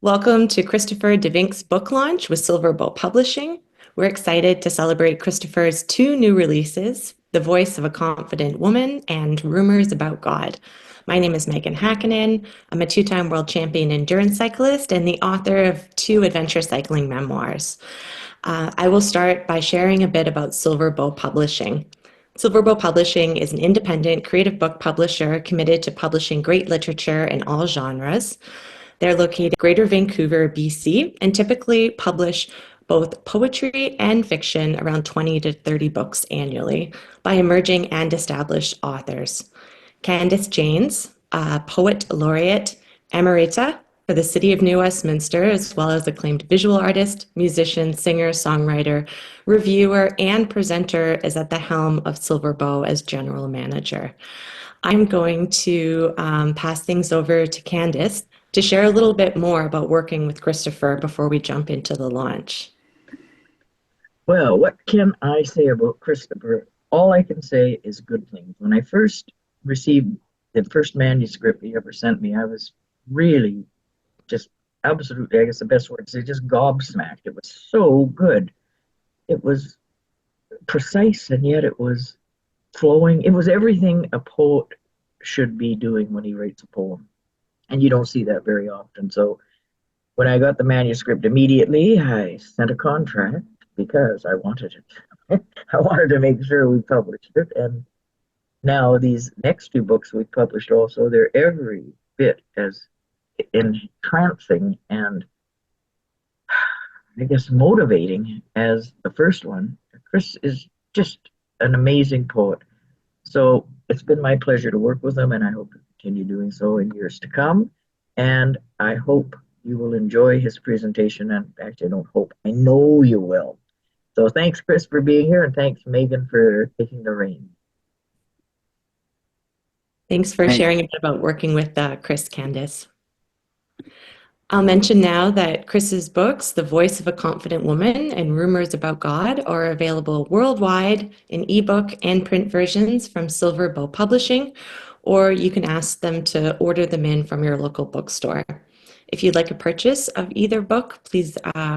Welcome to Christopher DeVink's book launch with Silver Bow Publishing. We're excited to celebrate Christopher's two new releases, The Voice of a Confident Woman and Rumors About God. My name is Megan Hakkinen. I'm a two-time world champion endurance cyclist and the author of two adventure cycling memoirs. I will start by sharing a bit about Silver Bow Publishing. Silver Bow Publishing is an independent creative book publisher committed to publishing great literature in all genres. They're located in Greater Vancouver, BC, and typically publish both poetry and fiction, around 20 to 30 books annually, by emerging and established authors. Candace Janes, poet laureate emerita for the City of New Westminster, as well as acclaimed visual artist, musician, singer, songwriter, reviewer, and presenter, is at the helm of Silver Bow as general manager. I'm going to pass things over to Candace to share a little bit more about working with Christopher before we jump into the launch. Well, what can I say about Christopher? All I can say is good things. When I first received the first manuscript he ever sent me, I was really just absolutely, I guess the best word to say, just gobsmacked. It was so good. It was precise and yet it was flowing. It was everything a poet should be doing when he writes a poem. And you don't see that very often. So when I got the manuscript immediately, I sent a contract because I wanted it. I wanted to make sure we published it. And now these next two books we published also, they're every bit as entrancing and I guess motivating as the first one. Chris is just an amazing poet. So it's been my pleasure to work with him, and I hope to continue doing so in years to come. And I hope you will enjoy his presentation. And actually, I don't hope, I know you will. So thanks, Chris, for being here, and thanks, Megan, for taking the reins. Thanks for sharing a bit about working with Chris, Candace. I'll mention now that Chris's books, The Voice of a Confident Woman and Rumors About God, are available worldwide in ebook and print versions from Silver Bow Publishing, or you can ask them to order them in from your local bookstore. If you'd like a purchase of either book, please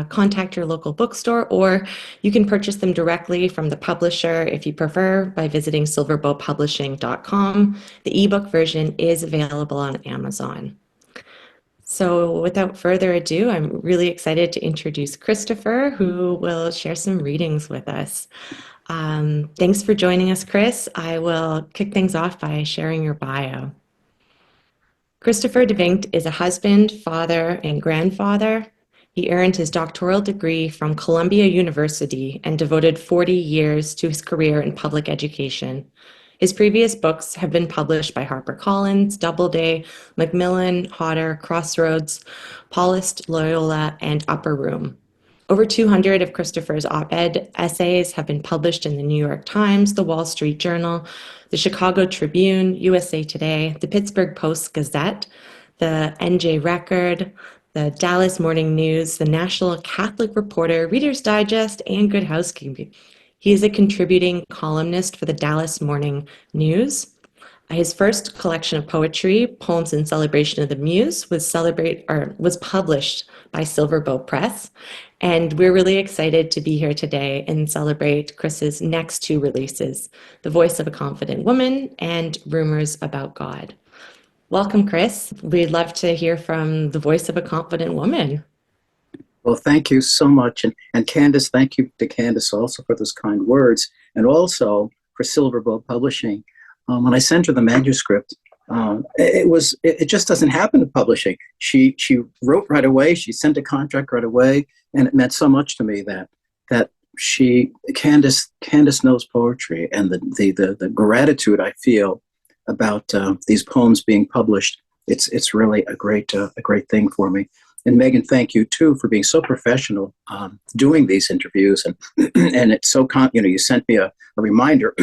contact your local bookstore, or you can purchase them directly from the publisher if you prefer by visiting silverbowpublishing.com. The ebook version is available on Amazon. So without further ado, I'm really excited to introduce Christopher, who will share some readings with us. Thanks for joining us, Chris. I will kick things off by sharing your bio. Christopher DeVink is a husband, father, and grandfather. He earned his doctoral degree from Columbia University and devoted 40 years to his career in public education. His previous books have been published by HarperCollins, Doubleday, Macmillan, Hodder, Crossroads, Paulist, Loyola, and Upper Room. Over 200 of Christopher's op-ed essays have been published in the New York Times, the Wall Street Journal, the Chicago Tribune, USA Today, the Pittsburgh Post-Gazette, the NJ Record, the Dallas Morning News, the National Catholic Reporter, Reader's Digest, and Good Housekeeping. He is a contributing columnist for the Dallas Morning News. His first collection of poetry, Poems in Celebration of the Muse, was published by Silver Bow Press. And we're really excited to be here today and celebrate Chris's next two releases, The Voice of a Confident Woman and Rumors About God. Welcome, Chris. We'd love to hear from The Voice of a Confident Woman. Well, thank you so much. And Candace, thank you to Candace also for those kind words, and also for Silver Bow Publishing. When I sent her the manuscript, it just doesn't happen in publishing. She wrote right away. She sent a contract right away, and it meant so much to me that Candace knows poetry, and the gratitude I feel about these poems being published. It's really a great thing for me. And Megan, thank you too for being so professional doing these interviews, and and it's so you sent me a reminder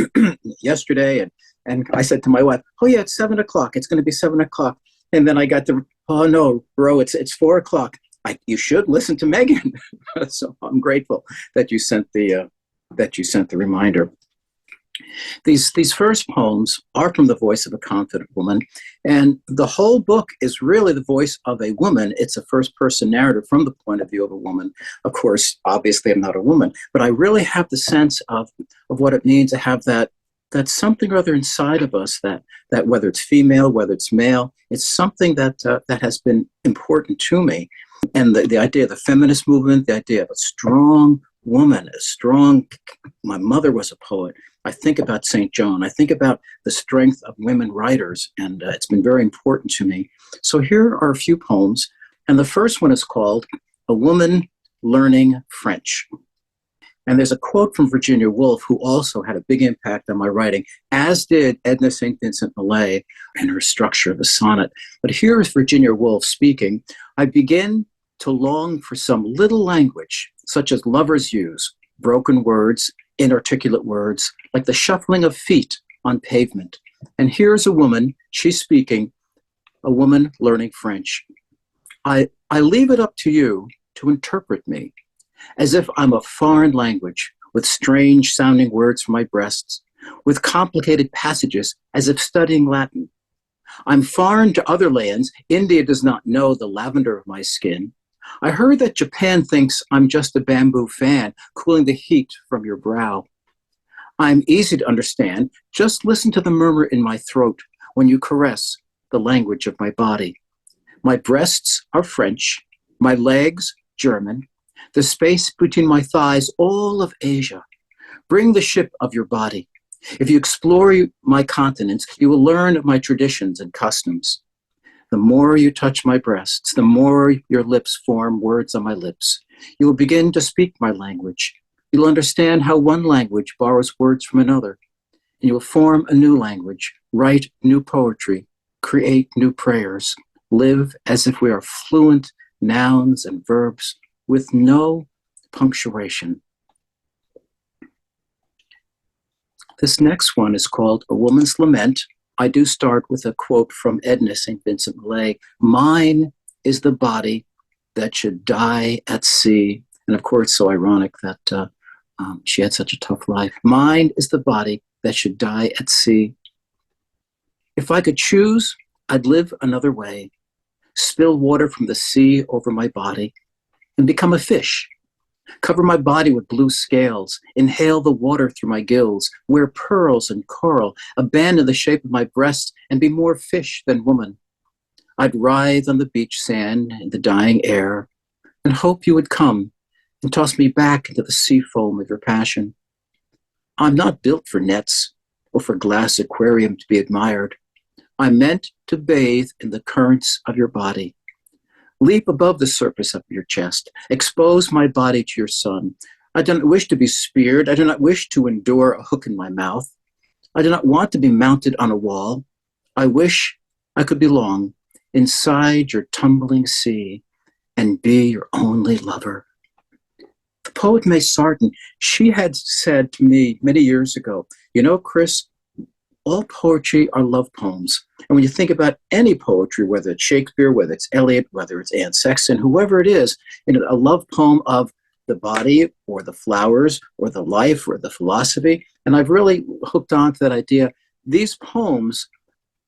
yesterday, and I said to my wife, oh yeah, it's 7 o'clock. It's going to be 7 o'clock, and then I got oh no, bro, it's 4 o'clock. You should listen to Megan. So I'm grateful that you sent the reminder. These first poems are from the voice of a confident woman, and the whole book is really the voice of a woman. It's a first-person narrative from the point of view of a woman. Of course, obviously, I'm not a woman, but I really have the sense of what it means to have that something or other inside of us that whether it's female, whether it's male, it's something that has been important to me. And the idea of the feminist movement, the idea of a strong woman, my mother was a poet. I think about St. John. I think about the strength of women writers, and it's been very important to me. So here are a few poems, and the first one is called A Woman Learning French. And there's a quote from Virginia Woolf, who also had a big impact on my writing, as did Edna St. Vincent Millay in her structure of the sonnet. But here is Virginia Woolf speaking. I begin to long for some little language, such as lovers use, broken words, inarticulate words, like the shuffling of feet on pavement. And here's a woman, she's speaking, a woman learning French. I leave it up to you to interpret me, as if I'm a foreign language, with strange sounding words from my breasts, with complicated passages, as if studying Latin. I'm foreign to other lands. India does not know the lavender of my skin. I heard that Japan thinks I'm just a bamboo fan, cooling the heat from your brow. I'm easy to understand. Just listen to the murmur in my throat when you caress the language of my body. My breasts are French, my legs German, the space between my thighs all of Asia. Bring the ship of your body. If you explore my continents, you will learn of my traditions and customs. The more you touch my breasts, the more your lips form words on my lips. You will begin to speak my language. You'll understand how one language borrows words from another. And you will form a new language, write new poetry, create new prayers, live as if we are fluent nouns and verbs with no punctuation. This next one is called A Woman's Lament. I do start with a quote from Edna St. Vincent Millay. Mine is the body that should die at sea. And of course, so ironic that she had such a tough life. Mine is the body that should die at sea. If I could choose, I'd live another way, spill water from the sea over my body and become a fish. Cover my body with blue scales, inhale the water through my gills, wear pearls and coral, abandon the shape of my breasts, and be more fish than woman. I'd writhe on the beach sand in the dying air, and hope you would come and toss me back into the sea foam of your passion. I'm not built for nets or for glass aquarium to be admired. I'm meant to bathe in the currents of your body. Leap above the surface of your chest. Expose my body to your sun. I do not wish to be speared. I do not wish to endure a hook in my mouth. I do not want to be mounted on a wall. I wish I could belong inside your tumbling sea and be your only lover. The poet May Sarton, she had said to me many years ago, you know, Chris, all poetry are love poems. And when you think about any poetry, whether it's Shakespeare, whether it's Eliot, whether it's Anne Sexton, whoever it is, a love poem of the body or the flowers or the life or the philosophy. And I've really hooked on to that idea. These poems,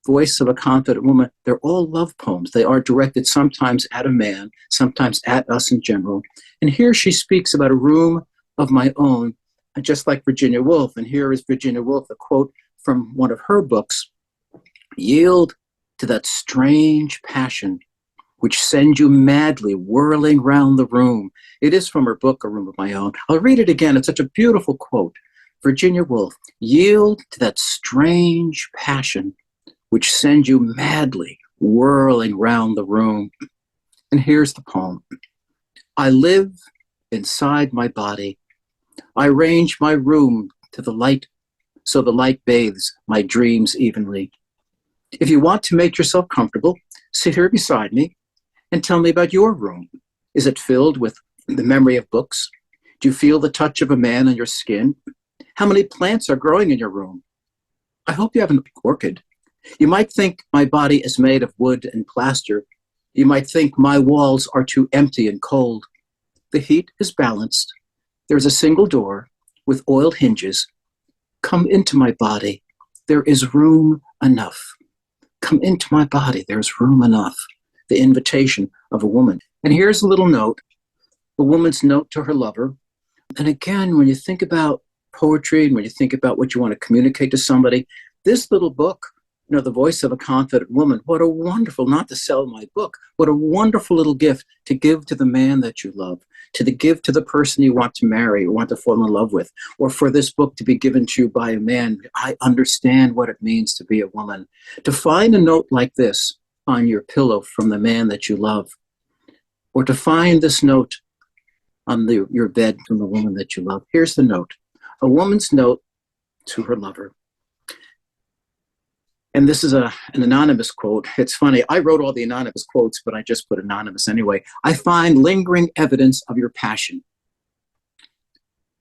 Voice of a Confident Woman, they're all love poems. They are directed sometimes at a man, sometimes at us in general. And here she speaks about a room of my own, just like Virginia Woolf. And here is Virginia Woolf, a quote from one of her books. Yield to that strange passion which sends you madly whirling round the room. It is from her book, A Room of My Own. I'll read it again. It's such a beautiful quote. Virginia Woolf, yield to that strange passion which sends you madly whirling round the room. And here's the poem. I live inside my body. I arrange my room to the light so the light bathes my dreams evenly. If you want to make yourself comfortable, sit here beside me and tell me about your room. Is it filled with the memory of books? Do you feel the touch of a man on your skin? How many plants are growing in your room? I hope you have an orchid. You might think my body is made of wood and plaster. You might think my walls are too empty and cold. The heat is balanced. There's a single door with oiled hinges. Come into my body. There is room enough. Come into my body. There's room enough. The invitation of a woman. And here's a little note, a woman's note to her lover. And again, when you think about poetry and when you think about what you want to communicate to somebody, this little book, The Voice of a Confident Woman, what a wonderful, not to sell my book, what a wonderful little gift to give to the man that you love, give to the person you want to marry or want to fall in love with, or for this book to be given to you by a man. I understand what it means to be a woman. To find a note like this on your pillow from the man that you love, or to find this note on your bed from the woman that you love. Here's the note, a woman's note to her lover. And this is an anonymous quote. It's funny, I wrote all the anonymous quotes, but I just put anonymous anyway. I find lingering evidence of your passion.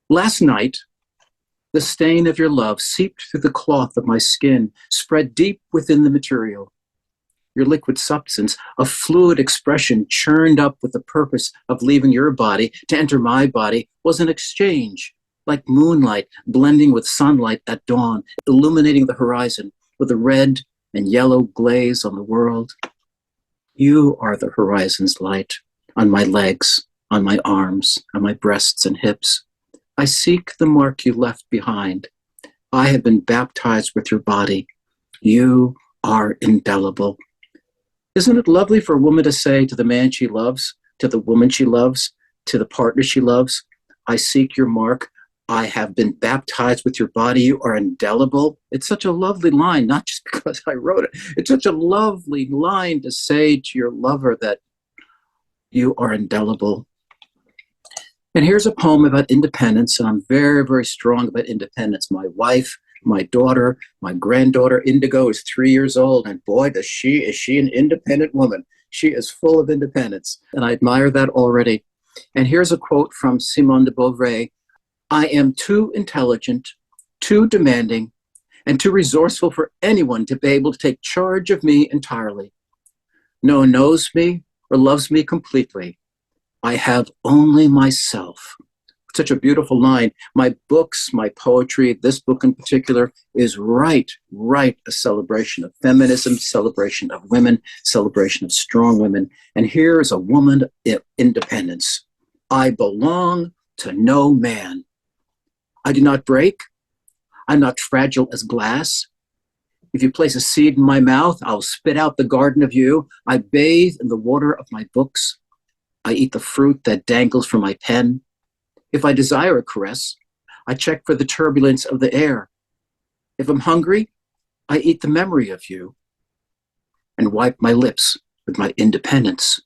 Last night, the stain of your love seeped through the cloth of my skin, spread deep within the material. Your liquid substance, a fluid expression churned up with the purpose of leaving your body to enter my body, was an exchange, like moonlight blending with sunlight at dawn, illuminating the horizon with a red and yellow glaze on the world. You are the horizon's light on my legs, on my arms, on my breasts and hips. I seek the mark you left behind. I have been baptized with your body. You are indelible. Isn't it lovely for a woman to say to the man she loves, to the woman she loves, to the partner she loves, I seek your mark. I have been baptized with your body. You are indelible. It's such a lovely line, not just because I wrote it. It's such a lovely line to say to your lover that you are indelible. And here's a poem about independence, and I'm very, very strong about independence. My wife, my daughter, my granddaughter, Indigo, is 3 years old, and boy, is she an independent woman. She is full of independence, and I admire that already. And here's a quote from Simone de Beauvoir. I am too intelligent, too demanding, and too resourceful for anyone to be able to take charge of me entirely. No one knows me or loves me completely. I have only myself. Such a beautiful line. My books, my poetry, this book in particular, is right a celebration of feminism, celebration of women, celebration of strong women. And here is a woman of independence. I belong to no man. I do not break. I'm not fragile as glass. If you place a seed in my mouth, I'll spit out the garden of you. I bathe in the water of my books. I eat the fruit that dangles from my pen. If I desire a caress, I check for the turbulence of the air. If I'm hungry, I eat the memory of you and wipe my lips with my independence.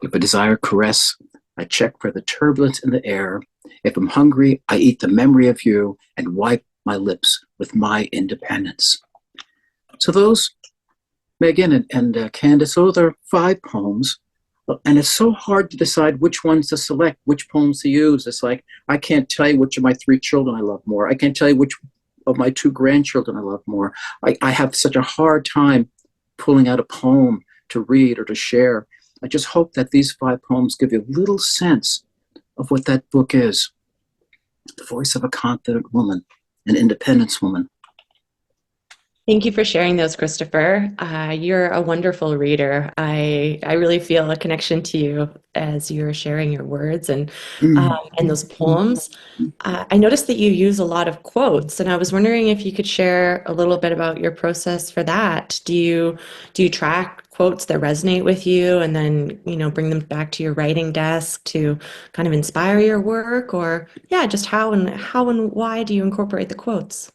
If I desire a caress, I check for the turbulence in the air. If I'm hungry, I eat the memory of you and wipe my lips with my independence. So those, Megan and Candace, those are 5 poems. And it's so hard to decide which ones to select, which poems to use. It's like, I can't tell you which of my 3 children I love more. I can't tell you which of my 2 grandchildren I love more. I have such a hard time pulling out a poem to read or to share. I just hope that these 5 poems give you a little sense of what that book is. The Voice of a Confident Woman, an Independence Woman. Thank you for sharing those, Christopher. You're a wonderful reader. I really feel a connection to you as you're sharing your words and those poems. I noticed that you use a lot of quotes, and I was wondering if you could share a little bit about your process for that. Do you track quotes that resonate with you and then, bring them back to your writing desk to kind of inspire your work, or just how and why do you incorporate the quotes?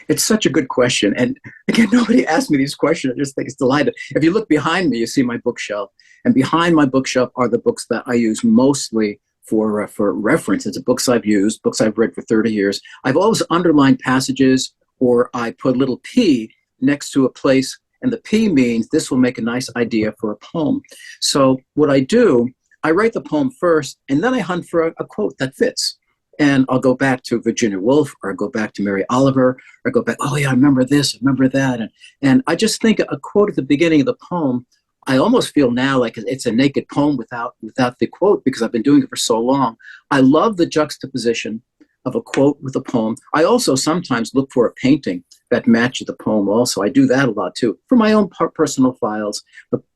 It's such a good question. And again, nobody asked me these questions. I just think it's delighted. If you look behind me, you see my bookshelf. And behind my bookshelf are the books that I use mostly for reference. It's the books I've used, books I've read for 30 years. I've always underlined passages, or I put a little P next to a place, and the P means this will make a nice idea for a poem. So what I do, I write the poem first, and then I hunt for a quote that fits. And I'll go back to Virginia Woolf, or I'll go back to Mary Oliver, or go back, oh yeah, I remember this, I remember that. And I just think a quote at the beginning of the poem, I almost feel now like it's a naked poem without the quote, because I've been doing it for so long. I love the juxtaposition of a quote with a poem. I also sometimes look for a painting that matches the poem also. I do that a lot too. For my own personal files,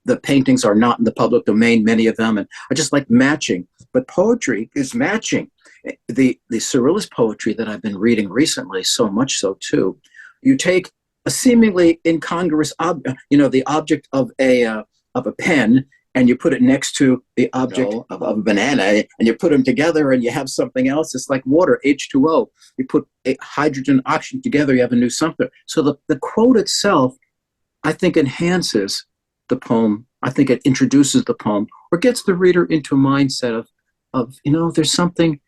the paintings are not in the public domain, many of them, and I just like matching. But poetry is matching. The Surrealist poetry that I've been reading recently, so much so too, you take a seemingly incongruous the object of a pen, and you put it next to the object of a banana, and you put them together and you have something else. It's like water, H2O. You put hydrogen, oxygen together, you have a new something. So the quote itself, I think, enhances the poem. I think it introduces the poem or gets the reader into a mindset of there's something.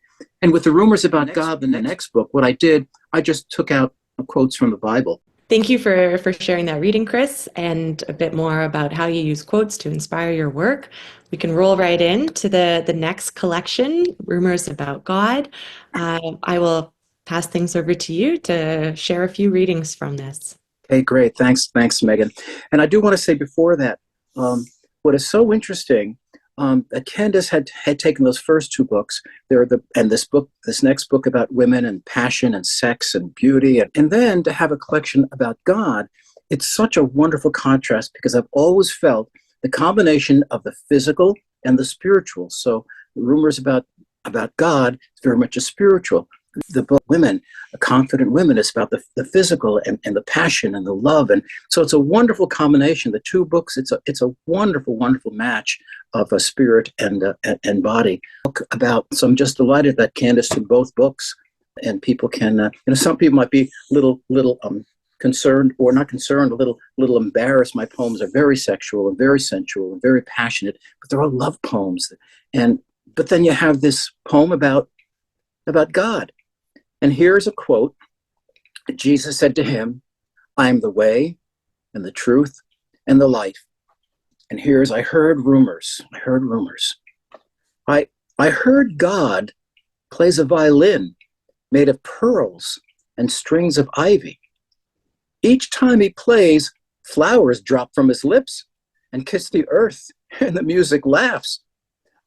And with the rumors about God in the next book, what I did, I just took out quotes from the Bible. Thank you for sharing that reading, Chris, and a bit more about how you use quotes to inspire your work. We can roll right into the next collection, Rumors About God. I will pass things over to you to share a few readings from this. Okay, great. Thanks, Megan. And I do want to say before that, what is so interesting, that Candace had taken those first two books, this next book about women and passion and sex and beauty, and then to have a collection about God. It's such a wonderful contrast because I've always felt the combination of the physical and the spiritual. So Rumors About God is very much a spiritual. The book Women, Confident Women, is about the physical and the passion and the love. And so it's a wonderful combination. The two books, it's a wonderful, wonderful match of a spirit and body. So I'm just delighted that Candace took both books, and people can, some people might be little concerned or not concerned, a little embarrassed. My poems are very sexual and very sensual and very passionate, but they're all love poems. But then you have this poem about God. And here's a quote. Jesus said to him, "I am the way and the truth and the life." And here's, I heard rumors. I heard God plays a violin made of pearls and strings of ivy. Each time he plays, flowers drop from his lips and kiss the earth, and the music laughs.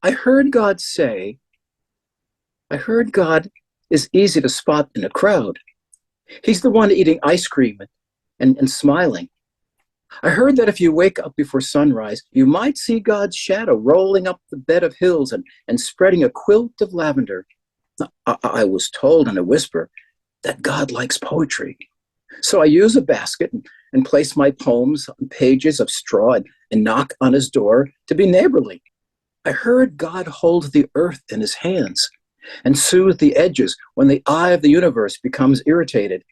I heard God is easy to spot in a crowd. He's the one eating ice cream and smiling. I heard that if you wake up before sunrise, you might see God's shadow rolling up the bed of hills and spreading a quilt of lavender. I was told in a whisper that God likes poetry. So I use a basket and place my poems on pages of straw and knock on his door to be neighborly. I heard God hold the earth in his hands and soothe the edges when the eye of the universe becomes irritated.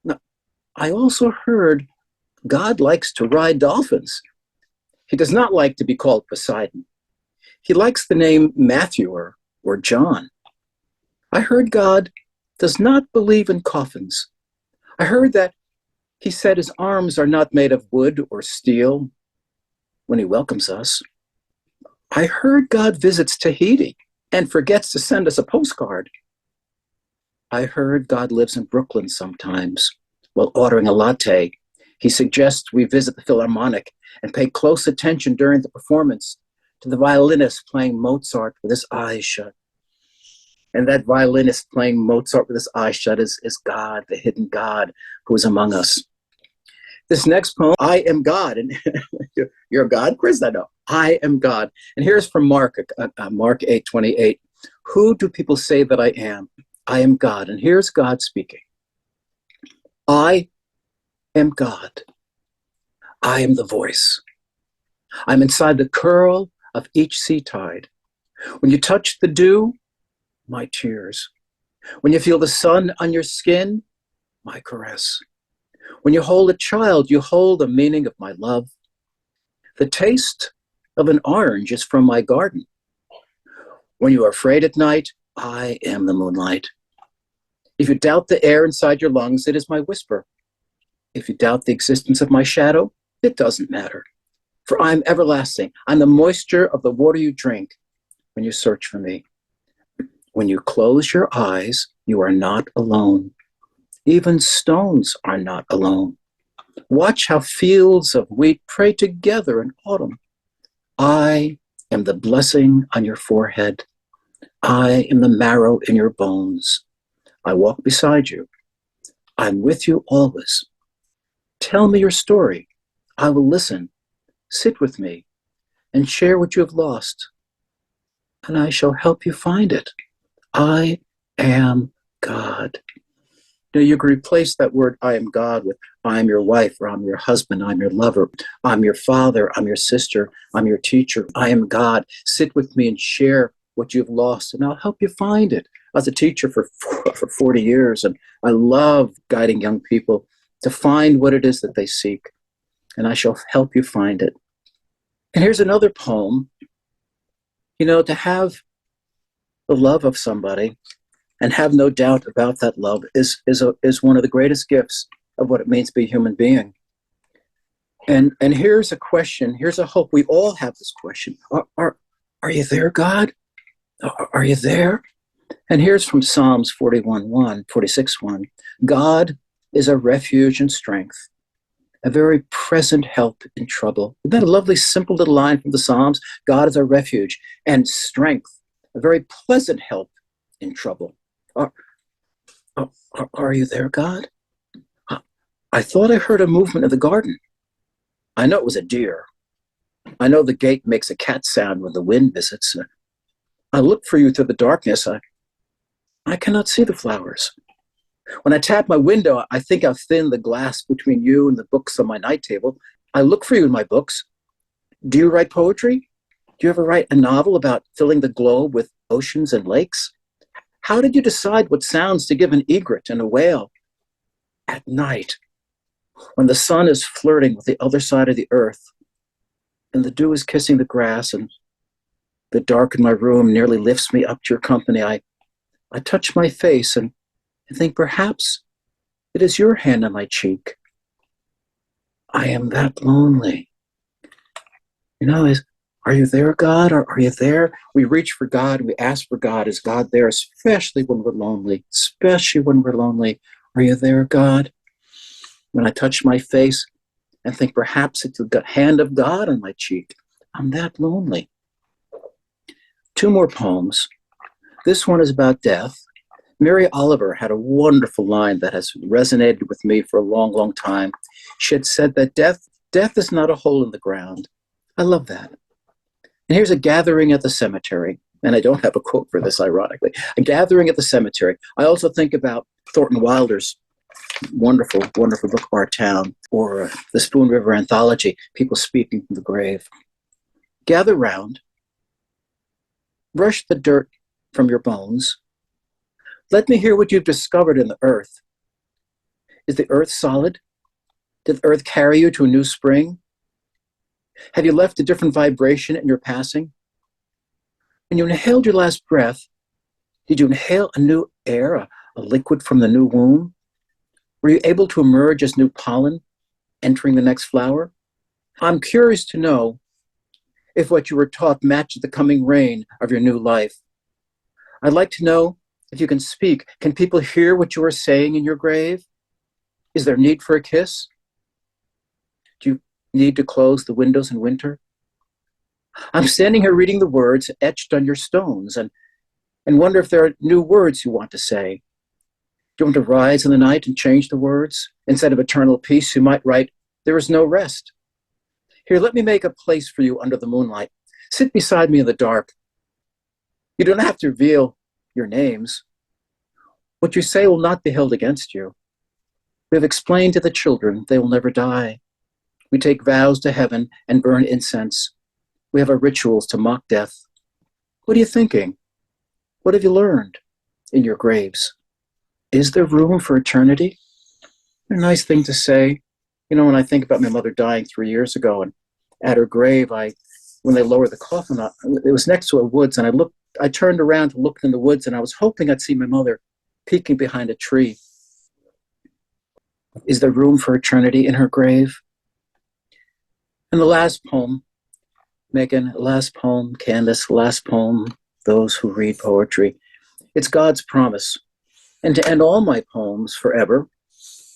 Now, I also heard God likes to ride dolphins. He does not like to be called Poseidon. He likes the name Matthew or John. I heard God does not believe in coffins. I heard that he said his arms are not made of wood or steel when he welcomes us. I heard God visits Tahiti and forgets to send us a postcard. I heard God lives in Brooklyn sometimes. While ordering a latte, he suggests we visit the Philharmonic and pay close attention during the performance to the violinist playing Mozart with his eyes shut. And that violinist playing Mozart with his eyes shut is God, the hidden God who is among us. This next poem, I Am God. And you're God, Chris? I know. I am God. And here's from Mark 8:28. Who do people say that I am? I am God. And here's God speaking. I am God. I am the voice. I'm inside the curl of each sea tide. When you touch the dew, my tears. When you feel the sun on your skin, my caress. When you hold a child, you hold the meaning of my love. The taste of an orange is from my garden. When you are afraid at night, I am the moonlight. If you doubt the air inside your lungs, it is my whisper. If you doubt the existence of my shadow, it doesn't matter. For I am everlasting. I'm the moisture of the water you drink when you search for me. When you close your eyes, you are not alone. Even stones are not alone. Watch how fields of wheat pray together in autumn. I am the blessing on your forehead. I am the marrow in your bones. I walk beside you. I'm with you always. Tell me your story. I will listen. Sit with me and share what you have lost, and I shall help you find it. I am God. Now you can replace that word I am God with I am your wife, or I'm your husband, I'm your lover, I'm your father, I'm your sister, I'm your teacher. I am God. Sit with me and share what you've lost, and I'll help you find it. I was a teacher for 40 years, and I love guiding young people to find what it is that they seek, and I shall help you find it. And here's another poem. You know, to have the love of somebody and have no doubt about that love is one of the greatest gifts of what it means to be a human being. And here's a question, here's a hope. We all have this question. Are you there, God? Are you there? And here's from Psalms 41:1, 46:1. God is a refuge and strength, a very present help in trouble. Isn't that a lovely, simple little line from the Psalms? God is a refuge and strength, a very pleasant help in trouble. Are you there, God? I thought I heard a movement in the garden. I know it was a deer. I know the gate makes a cat sound when the wind visits. I look for you through the darkness. I cannot see the flowers. When I tap my window, I think I've thinned the glass between you and the books on my night table. I look for you in my books. Do you write poetry? Do you ever write a novel about filling the globe with oceans and lakes? How did you decide what sounds to give an egret and a whale? At night, when the sun is flirting with the other side of the earth, and the dew is kissing the grass, and the dark in my room nearly lifts me up to your company, I touch my face and think perhaps it is your hand on my cheek. I am that lonely. You know, are you there, God? Are you there? We reach for God. We ask for God. Is God there? Especially when we're lonely. Especially when we're lonely. Are you there, God? When I touch my face and think perhaps it's the hand of God on my cheek. I'm that lonely. Two more poems. This one is about death. Mary Oliver had a wonderful line that has resonated with me for a long, long time. She had said that death is not a hole in the ground. I love that. And here's a gathering at the cemetery. And I don't have a quote for this, ironically. A gathering at the cemetery. I also think about Thornton Wilder's wonderful, wonderful book, Our Town, or the Spoon River Anthology, People Speaking from the Grave. Gather round. Brush the dirt from your bones. Let me hear what you've discovered in the earth. Is the earth solid? Did the earth carry you to a new spring? Have you left a different vibration in your passing? When you inhaled your last breath, did you inhale a new air, a liquid from the new womb? Were you able to emerge as new pollen, entering the next flower? I'm curious to know if what you were taught matches the coming rain of your new life. I'd like to know if you can speak. Can people hear what you are saying in your grave? Is there need for a kiss? Do you need to close the windows in winter? I'm standing here reading the words etched on your stones and wonder if there are new words you want to say. Do you want to rise in the night and change the words? Instead of eternal peace, you might write, there is no rest. Here, let me make a place for you under the moonlight. Sit beside me in the dark. You don't have to reveal your names. What you say will not be held against you. We have explained to the children they will never die. We take vows to heaven and burn incense. We have our rituals to mock death. What are you thinking? What have you learned in your graves? Is there room for eternity? A nice thing to say. You know, when I think about my mother dying 3 years ago, and at her grave, when they lowered the coffin, it was next to a woods, and I turned around to look in the woods, and I was hoping I'd see my mother peeking behind a tree. Is there room for eternity in her grave? And the last poem, Megan, last poem, Candace, last poem, those who read poetry. It's God's promise. And to end all my poems forever,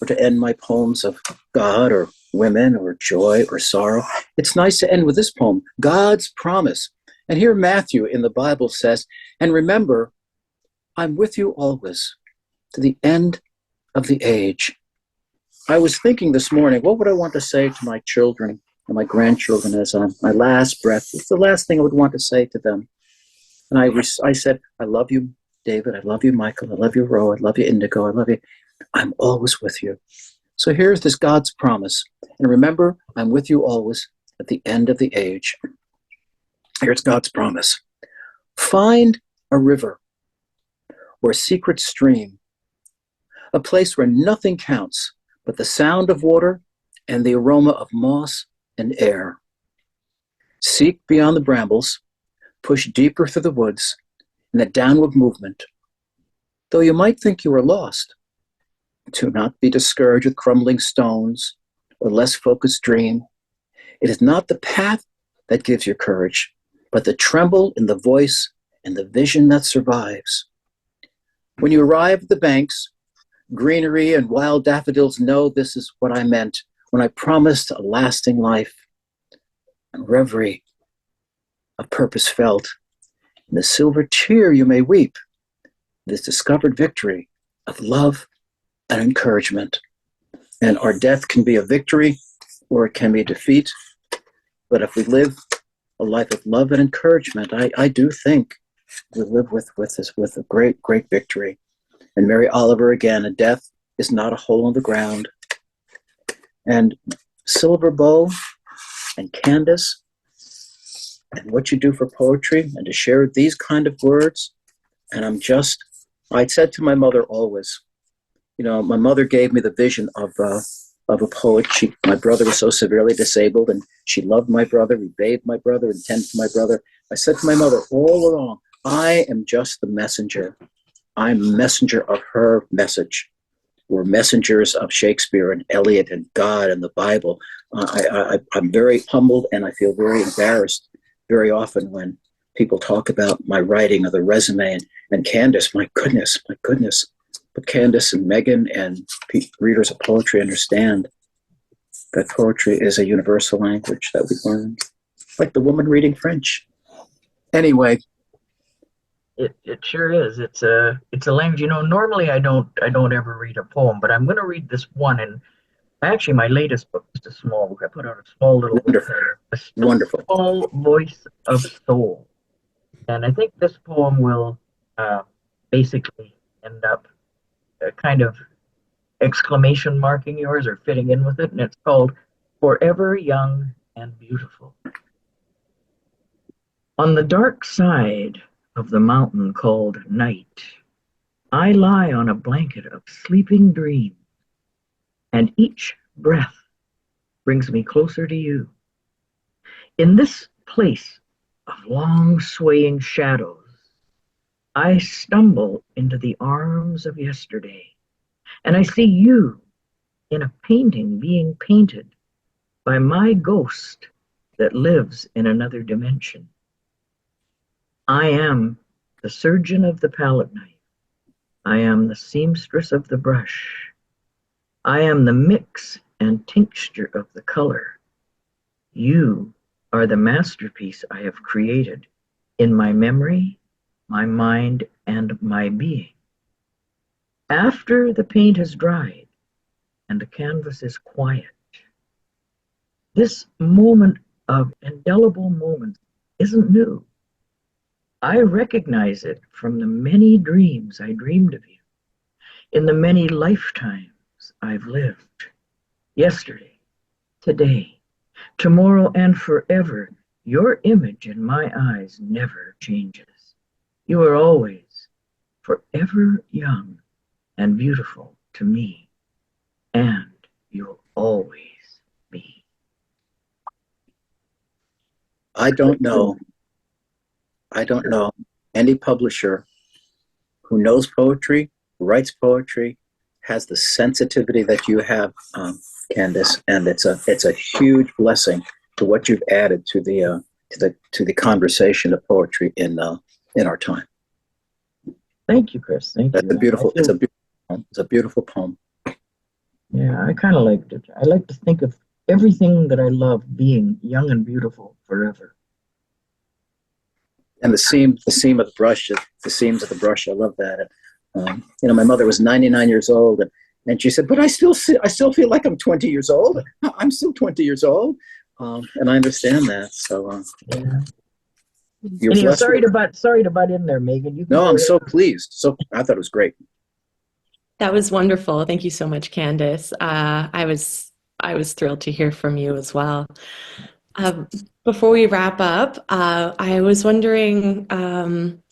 or to end my poems of God or women or joy or sorrow, it's nice to end with this poem, God's promise. And here Matthew in the Bible says, and remember, I'm with you always. to the end of the age. I was thinking this morning, what would I want to say to my children and my grandchildren as my last breath? It's the last thing I would want to say to them. And I said, I love you, David. I love you, Michael. I love you, Ro. I love you, Indigo. I love you. I'm always with you. So here's this God's promise. And remember, I'm with you always at the end of the age. Here's God's promise. Find a river or a secret stream, a place where nothing counts but the sound of water and the aroma of moss and air. Seek beyond the brambles, push deeper through the woods in a downward movement. Though you might think you are lost, do not be discouraged with crumbling stones or less focused dream. It is not the path that gives you courage, but the tremble in the voice and the vision that survives. When you arrive at the banks, greenery and wild daffodils know this is what I meant when I promised a lasting life and reverie of purpose felt. In the silver tear you may weep, this discovered victory of love and encouragement. And our death can be a victory or it can be a defeat. But if we live a life of love and encouragement, I do think we live with a great, great victory. And Mary Oliver again, a death is not a hole in the ground. And Silver Bow and Candace, and what you do for poetry, and to share these kind of words. And I'd said to my mother always, my mother gave me the vision of a poet. My brother was so severely disabled, and she loved my brother. We bathed my brother and tended to my brother. I said to my mother all along, I am just the messenger. I'm a messenger of her message. We're messengers of Shakespeare and Eliot and God and the Bible. I'm very humbled, and I feel very embarrassed very often when people talk about my writing or the resume. And Candace, my goodness. But Candace and Megan and readers of poetry understand that poetry is a universal language that we learn, like the woman reading French. Anyway. It sure is. It's a language. Normally I don't ever read a poem, but I'm going to read this one. And actually, my latest book is a small book. I put out a small little Wonderful. Small Voice of Soul, and I think this poem will basically end up kind of exclamation marking yours or fitting in with it, and it's called Forever Young and Beautiful. On the dark side of the mountain called night, I lie on a blanket of sleeping dreams, and each breath brings me closer to you. In this place of long swaying shadows, I stumble into the arms of yesterday, and I see you in a painting being painted by my ghost that lives in another dimension. I am the surgeon of the palette knife. I am the seamstress of the brush. I am the mix and tincture of the color. You are the masterpiece I have created in my memory, my mind, and my being. After the paint has dried and the canvas is quiet, this moment of indelible moments isn't new. I recognize it from the many dreams I dreamed of you, in the many lifetimes I've lived. Yesterday, today, tomorrow, and forever, your image in my eyes never changes. You are always forever young and beautiful to me, and you'll always be. I don't know any publisher who knows poetry, writes poetry, has the sensitivity that you have, Candace, and it's a huge blessing to what you've added to the conversation of poetry in our time. Thank you, Chris. Thank That's you. It's a beautiful poem. Yeah, I kind of liked it. I like to think of everything that I love being young and beautiful forever. And the seam of the brush, the seams of the brush, I love that. My mother was 99 years old, and she said, "But I still feel like I'm 20 years old. I'm still 20 years old," and I understand that. So Yeah. you're Anyway, blessed. sorry to butt in there, Megan. You can No, go I'm ahead. so pleased. So I thought it was great. That was wonderful. Thank you so much, Candace. I was thrilled to hear from you as well. Um, Before we wrap up, I was wondering,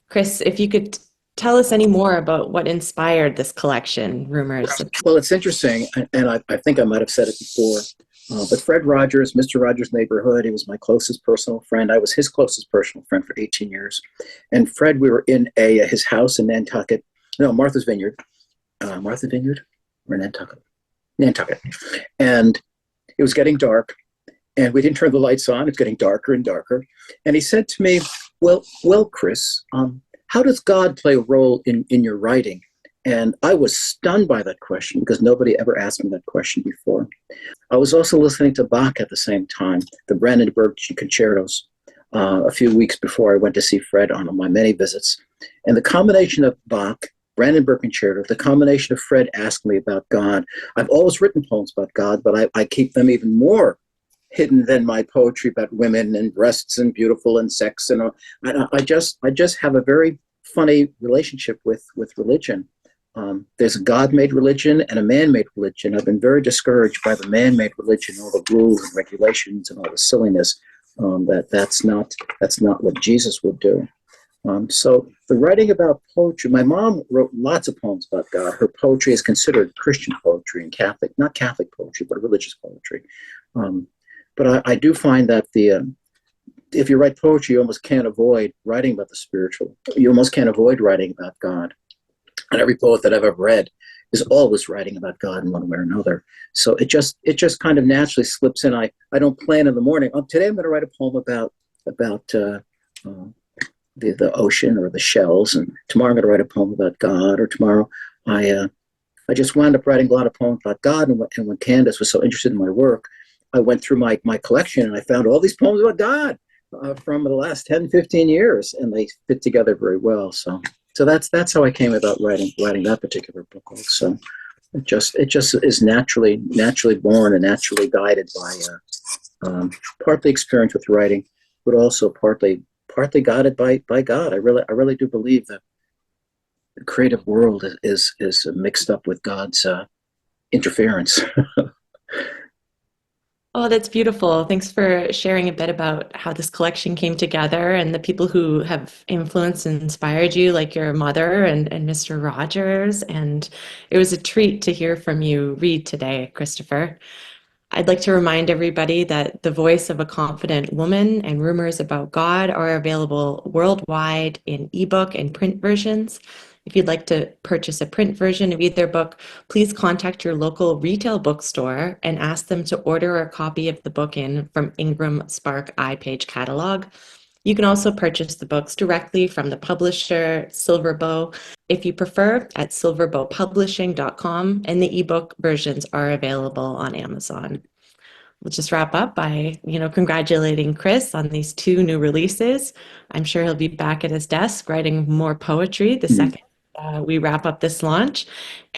Chris, if you could tell us any more about what inspired this collection, Rumors. Well, it's interesting, and I think I might have said it before, but Fred Rogers, Mr. Rogers' Neighborhood, he was my closest personal friend. I was his closest personal friend for 18 years. And Fred, we were in his house in Nantucket, no, Martha's Vineyard. Martha's Vineyard or Nantucket? Nantucket. And it was getting dark, and we didn't turn the lights on. It's getting darker and darker. And he said to me, well, Chris, how does God play a role in your writing? And I was stunned by that question because nobody ever asked me that question before. I was also listening to Bach at the same time, the Brandenburg Concertos, a few weeks before I went to see Fred on my many visits. And the combination of Bach, Brandenburg Concerto, the combination of Fred asking me about God. I've always written poems about God, but I keep them even more hidden than my poetry about women and breasts and beautiful and sex. And I just have a very funny relationship with religion. There's a God-made religion and a man-made religion. I've been very discouraged by the man-made religion, all the rules and regulations and all the silliness. That's not what Jesus would do. So the writing about poetry, my mom wrote lots of poems about God. Her poetry is considered Christian poetry and Catholic, not Catholic poetry, but religious poetry. But I do find that if you write poetry, you almost can't avoid writing about the spiritual. You almost can't avoid writing about God. And every poet that I've ever read is always writing about God in one way or another. So it just kind of naturally slips in. I don't plan in the morning. Today I'm going to write a poem about the ocean or the shells, and tomorrow I'm going to write a poem about God, or tomorrow I just wound up writing a lot of poems about God. And when Candace was so interested in my work, I went through my collection and I found all these poems about God from the last 10, 15 years, and they fit together very well. So that's how I came about writing that particular book also. It just is naturally born and naturally guided by partly experience with writing, but also partly guided by God. I really do believe that the creative world is mixed up with God's interference. Oh, that's beautiful. Thanks for sharing a bit about how this collection came together and the people who have influenced and inspired you, like your mother and Mr. Rogers. And it was a treat to hear from you read today, Christopher. I'd like to remind everybody that The Voice of a Confident Woman and Rumors About God are available worldwide in ebook and print versions. If you'd like to purchase a print version of either book, please contact your local retail bookstore and ask them to order a copy of the book in from Ingram Spark iPage catalog. You can also purchase the books directly from the publisher, Silverbow, if you prefer, at silverbowpublishing.com, and the ebook versions are available on Amazon. We'll just wrap up by, congratulating Chris on these 2 new releases. I'm sure he'll be back at his desk writing more poetry the second we wrap up this launch.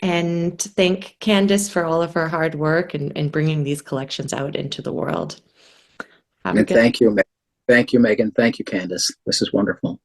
And thank Candace for all of her hard work and bringing these collections out into the world. Have a And good thank you, Megan. Thank you, Candace. This is wonderful.